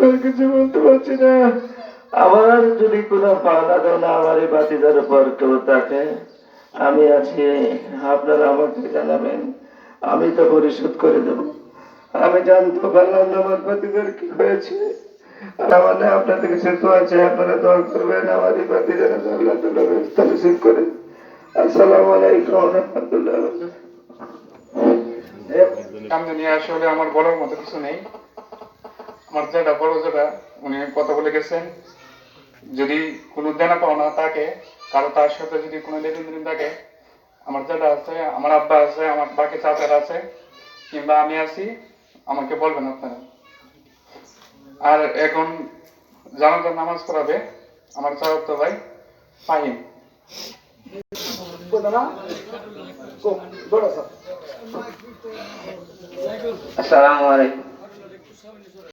আর কিছু বলতে পারছি না। আমার যদি কোনো পাওনা দাওনা আমার এই বাতিদার উপর কেউ থাকে, আমি আছি, আপনারা আমাকে জানাবেন, আমি তো পরিশোধ করে দেব। আমি জানতে পারলাম না আমার বাতিদার কি হয়েছে। আর আমাদের আপনাদের কাছে দোয়া চাই, আপনারা দোয়া করবেন আমার এই বাতিদার আল্লাহ তাআলা ব্যবস্থা নসিব করেন। আসসালামু আলাইকুম ওয়া রাহমাতুল্লাহ। সামনে নিয়ে আসলে আমার বলার মতো কিছু নেই। আমার যেটা বড় যেটা উনি কথা বলে গেছেন, যদি কোনো দেনা পাওনা থাকে, কারো তার সাথে যদি কোনো লেনদেন থাকে, আমার যেটা আছে, আমার আব্বা আছে, আমার বাকি চাচারা আছে, কিংবা আমি আছি, আমাকে বলবেন আপনারা। আর এখন জানাজার নামাজ পড়াবে আমার চাচাতো ভাই ফাহিম। আসসালামু আলাইকুম।